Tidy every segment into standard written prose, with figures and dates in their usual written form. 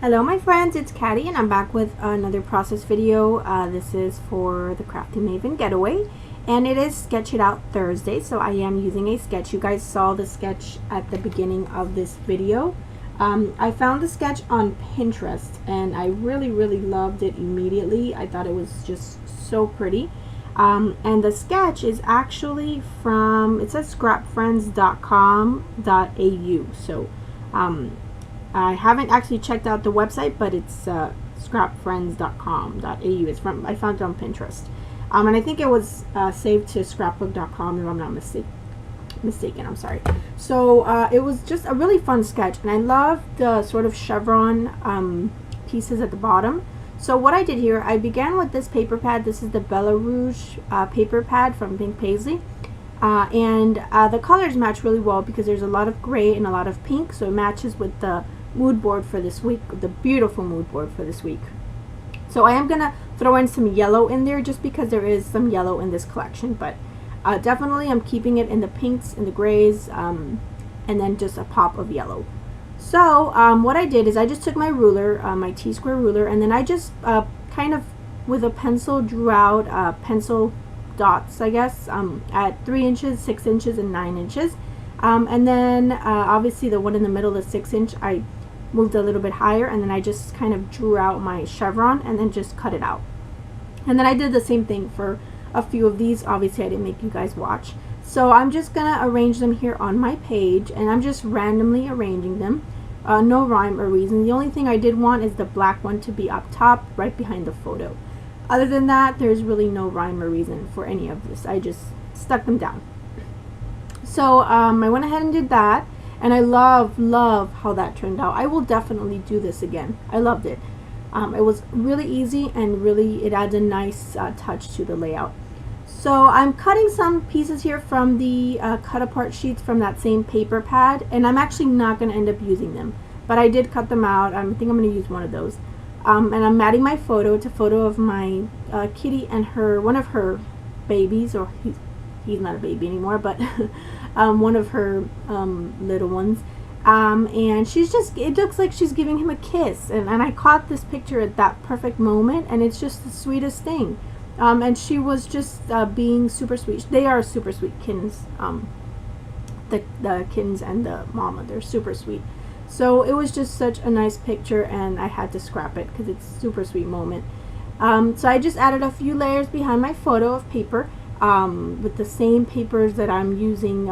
Hello my friends, it's Katty and I'm back with another process video. This is for the Crafty Maven getaway and it is Sketch It Out Thursday, so I am using a sketch. You guys saw the sketch at the beginning of this video. I found the sketch on Pinterest and I really loved it immediately. I thought it was just so pretty. And the sketch is actually from, it says scrapfriends.com.au. So I haven't actually checked out the website, but it's scrapfriends.com.au. It's from, I found it on Pinterest. And I think it was saved to scrapbook.com if I'm not mistaken. I'm sorry. So it was just a really fun sketch, and I love the sort of chevron pieces at the bottom. So what I did here, I began with this paper pad. This is the Bella Rouge paper pad from Pink Paisley. The colors match really well because there's a lot of gray and a lot of pink, so it matches with the mood board for this week, the beautiful mood board for this week. So I am gonna throw in some yellow in there just because there is some yellow in this collection, but definitely I'm keeping it in the pinks and the grays, and then just a pop of yellow. So what I did is I just took my ruler, my T-square ruler, and then I just kind of with a pencil drew out pencil dots, I guess, at 3 inches, 6 inches, and 9 inches. And then obviously the one in the middle, the 6-inch, I moved a little bit higher, and then I just kind of drew out my chevron and then just cut it out. And then I did the same thing for a few of these. Obviously I didn't make you guys watch. So I'm just gonna arrange them here on my page, and I'm just randomly arranging them. No rhyme or reason. The only thing I did want is the black one to be up top right behind the photo. Other than that, there's really no rhyme or reason for any of this. I just stuck them down. So I went ahead and did that, and I love how that turned out. I will definitely do this again. I loved it. It was really easy, and really it adds a nice touch to the layout. So I'm cutting some pieces here from the cut apart sheets from that same paper pad, and I'm actually not going to end up using them, but I did cut them out. I think I'm going to use one of those. And I'm adding my photo. It's a photo of my kitty and one of her babies, or he's not a baby anymore, but one of her little ones. And she's just, it looks like she's giving him a kiss. And I caught this picture at that perfect moment, and it's just the sweetest thing. And she was just being super sweet. They are super sweet kittens. The kittens and the mama, they're super sweet. So it was just such a nice picture, and I had to scrap it because it's a super sweet moment. So I just added a few layers behind my photo of paper with the same papers that I'm using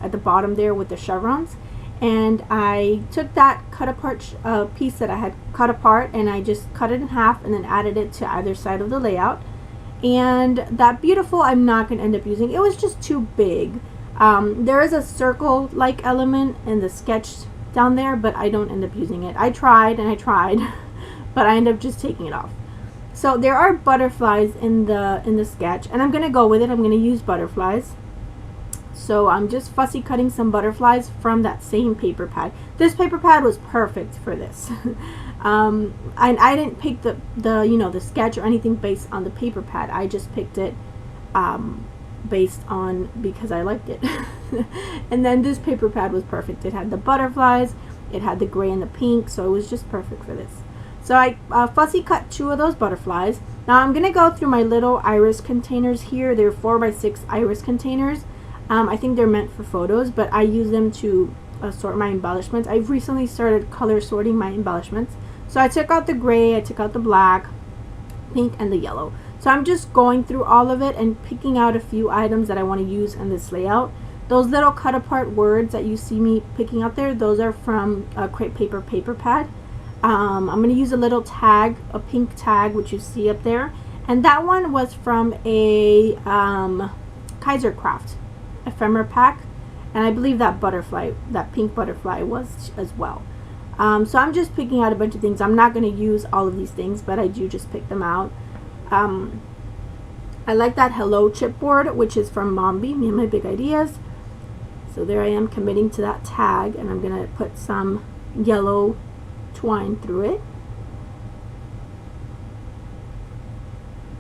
at the bottom there with the chevrons. And I took that cut apart piece that I had cut apart, and I just cut it in half and then added it to either side of the layout. And that beautiful, I'm not going to end up using. It was just too big. There is a circle-like element in the sketch down there, but I don't end up using it. I tried and I tried, but I end up just taking it off. So there are butterflies in the sketch, and I'm going to go with it. I'm going to use butterflies. So I'm just fussy cutting some butterflies from that same paper pad. This paper pad was perfect for this. And I didn't pick the sketch or anything based on the paper pad. I just picked it based on because I liked it. And then this paper pad was perfect. It had the butterflies, it had the gray and the pink, so it was just perfect for this. So I fussy cut 2 of those butterflies. Now I'm gonna go through my little iris containers here. They're 4x6 iris containers. I think they're meant for photos, but I use them to sort my embellishments. I've recently started color sorting my embellishments. So I took out the gray, I took out the black, pink, and the yellow. So I'm just going through all of it and picking out a few items that I want to use in this layout. Those little cut apart words that you see me picking out there, those are from a crepe paper pad. I'm going to use a little tag, a pink tag, which you see up there. And that one was from a Kaiser Craft ephemera pack. And I believe that butterfly, that pink butterfly, was as well. So I'm just picking out a bunch of things. I'm not going to use all of these things, but I do just pick them out. I like that Hello chipboard, which is from Mombi, Me and My Big Ideas. So there I am committing to that tag, and I'm going to put some yellow twine through it.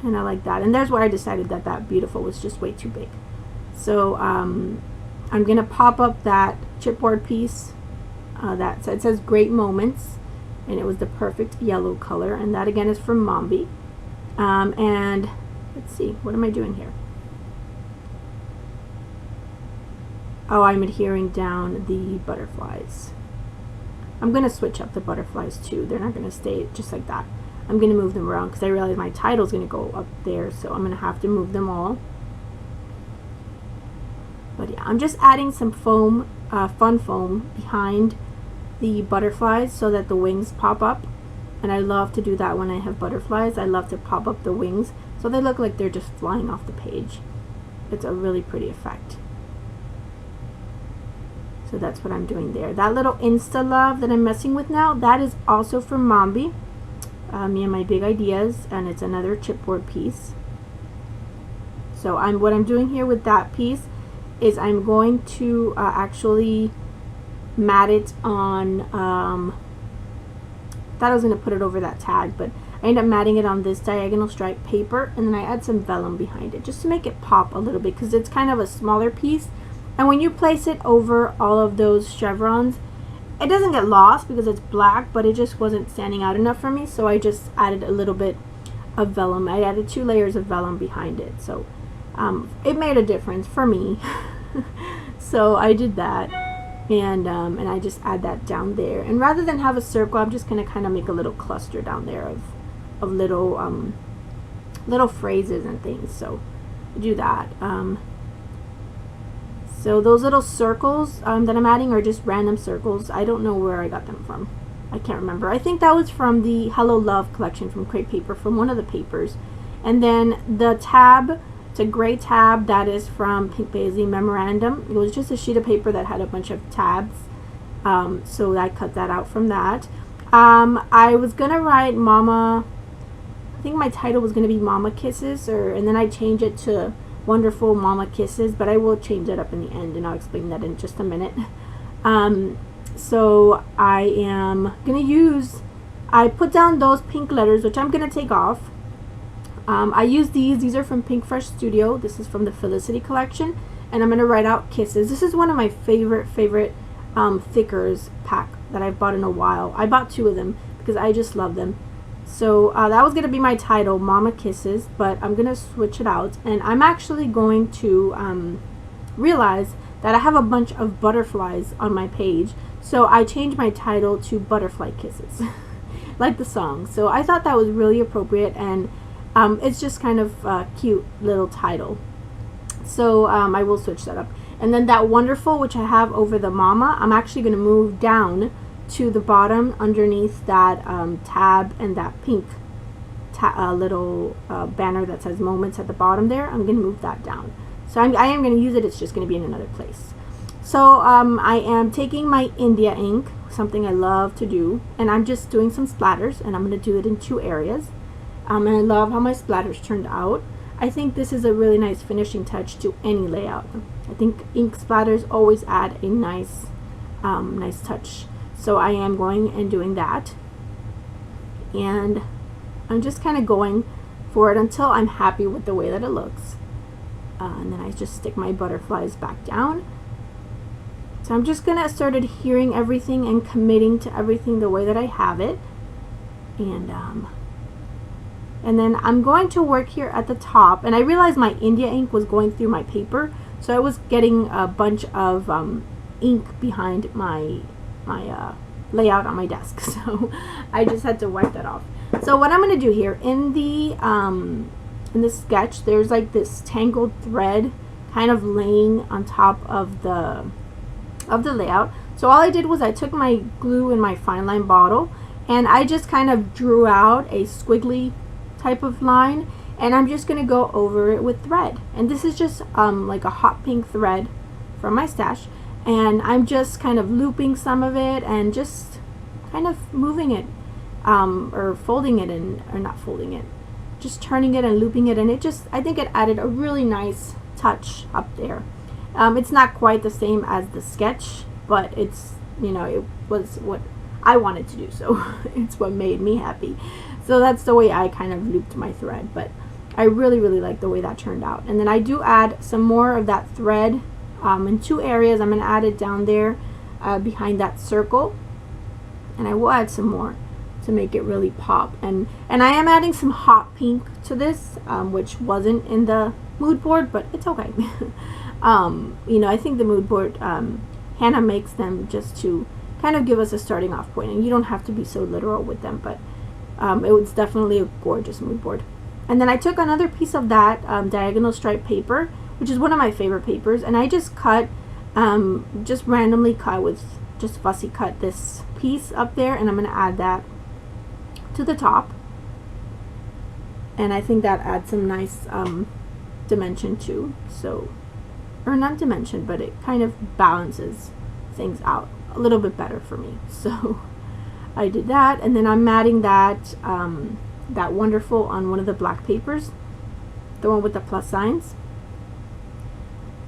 And I like that. And there's where I decided that that beautiful was just way too big. So I'm going to pop up that chipboard piece that so it says Great Moments, and it was the perfect yellow color, and that again is from Mombi. And let's see, what am I doing here? Oh, I'm adhering down the butterflies. I'm going to switch up the butterflies too. They're not going to stay just like that. I'm going to move them around because I realize my title is going to go up there, so I'm going to have to move them all. But yeah, I'm just adding some foam, fun foam behind the butterflies so that the wings pop up. And I love to do that when I have butterflies. I love to pop up the wings so they look like they're just flying off the page. It's a really pretty effect. So that's what I'm doing there. That little Insta Love that I'm messing with now, that is also from Mombi. Me and my big ideas, and it's another chipboard piece. So what I'm doing here with that piece is I'm going to actually mat it on, thought I was going to put it over that tag, but I end up matting it on this diagonal stripe paper, and then I add some vellum behind it just to make it pop a little bit because it's kind of a smaller piece. And when you place it over all of those chevrons, it doesn't get lost because it's black, but it just wasn't standing out enough for me, so I just added a little bit of vellum. I added 2 layers of vellum behind it, so it made a difference for me. So I did that, and I just add that down there. And rather than have a circle, I'm just going to kind of make a little cluster down there of little little phrases and things. So do that. So those little circles that I'm adding are just random circles. I don't know where I got them from. I can't remember. I think that was from the Hello Love collection from Crepe Paper, from one of the papers. And then the tab, it's a gray tab that is from Pink Paisley Memorandum. It was just a sheet of paper that had a bunch of tabs. So I cut that out from that. I was going to write Mama, I think my title was going to be Mama Kisses, and then I changed it to Wonderful Mama Kisses, but I will change it up in the end, and I'll explain that in just a minute. So I am going to use, I put down those pink letters, which I'm going to take off. I use these are from Pink Fresh Studio. This is from the Felicity collection, and I'm going to write out Kisses. This is one of my favorite thickers pack that I've bought in a while. I bought 2 of them because I just love them. So that was going to be my title, Mama Kisses, but I'm going to switch it out, and I'm actually going to realize that I have a bunch of butterflies on my page, so I changed my title to Butterfly Kisses, like the song. So I thought that was really appropriate, and it's just kind of a cute little title. So I will switch that up. And then that Wonderful, which I have over the Mama, I'm actually going to move down to the bottom underneath that tab and that pink little banner that says Moments at the bottom there. I'm going to move that down. So I am going to use it. It's just going to be in another place. So I am taking my India ink, something I love to do, and I'm just doing some splatters, and I'm going to do it in 2 areas. And I love how my splatters turned out. I think this is a really nice finishing touch to any layout. I think ink splatters always add a nice touch. So I am going and doing that, and I'm just kind of going for it until I'm happy with the way that it looks, and then I just stick my butterflies back down. So I'm just gonna start adhering everything and committing to everything the way that I have it, and then I'm going to work here at the top. And I realized my India ink was going through my paper, so I was getting a bunch of ink behind my layout on my desk, so I just had to wipe that off. So what I'm going to do here in the sketch, there's like this tangled thread kind of laying on top of the layout. So all I did was I took my glue in my fine line bottle, and I just kind of drew out a squiggly type of line, and I'm just going to go over it with thread. And this is just like a hot pink thread from my stash. And I'm just kind of looping some of it and just kind of moving it, or folding it in, or not folding it, just turning it and looping it. And it just, I think it added a really nice touch up there. It's not quite the same as the sketch, but it's, you know, it was what I wanted to do, so it's what made me happy. So that's the way I kind of looped my thread, but I really like the way that turned out. And then I do add some more of that thread in 2 areas. I'm going to add it down there behind that circle, and I will add some more. to make it really pop. And I am adding some hot pink to this, which wasn't in the mood board, but it's okay. You know, I think the mood board, Hannah makes them just to kind of give us a starting off point, and you don't have to be so literal with them, but it was definitely a gorgeous mood board. And then I took another piece of that diagonal stripe paper, which is one of my favorite papers, and I just cut, just randomly cut with just fussy cut this piece up there, and I'm going to add that to the top. And I think that adds some nice dimension too. So, or not dimension, but it kind of balances things out a little bit better for me. So I did that, and then I'm adding that that wonderful on one of the black papers, the one with the plus signs.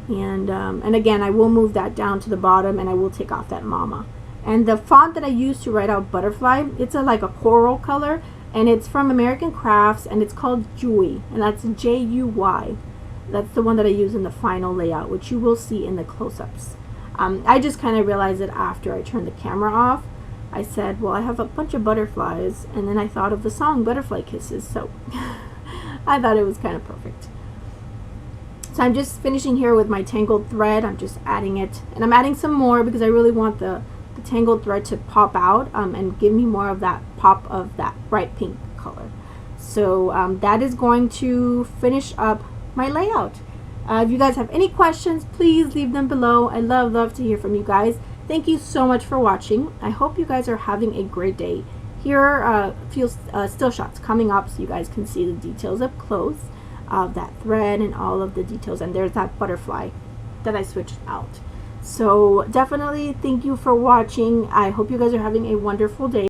And again, I will move that down to the bottom, and I will take off that mama. And the font that I use to write out butterfly, it's like a coral color, and it's from American Crafts, and it's called Juy, and that's J-U-Y. That's the one that I use in the final layout, which you will see in the close-ups. I just kind of realized it after I turned the camera off. I said, well, I have a bunch of butterflies, and then I thought of the song Butterfly Kisses, so I thought it was kind of perfect. So I'm just finishing here with my tangled thread. I'm just adding it, and I'm adding some more because I really want the tangled thread to pop out and give me more of that pop of that bright pink color. So that is going to finish up my layout. If you guys have any questions, please leave them below. I love to hear from you guys. Thank you so much for watching. I hope you guys are having a great day. Here are a few still shots coming up so you guys can see the details up close of that thread and all of the details. And there's that butterfly that I switched out. So definitely thank you for watching. I hope you guys are having a wonderful day.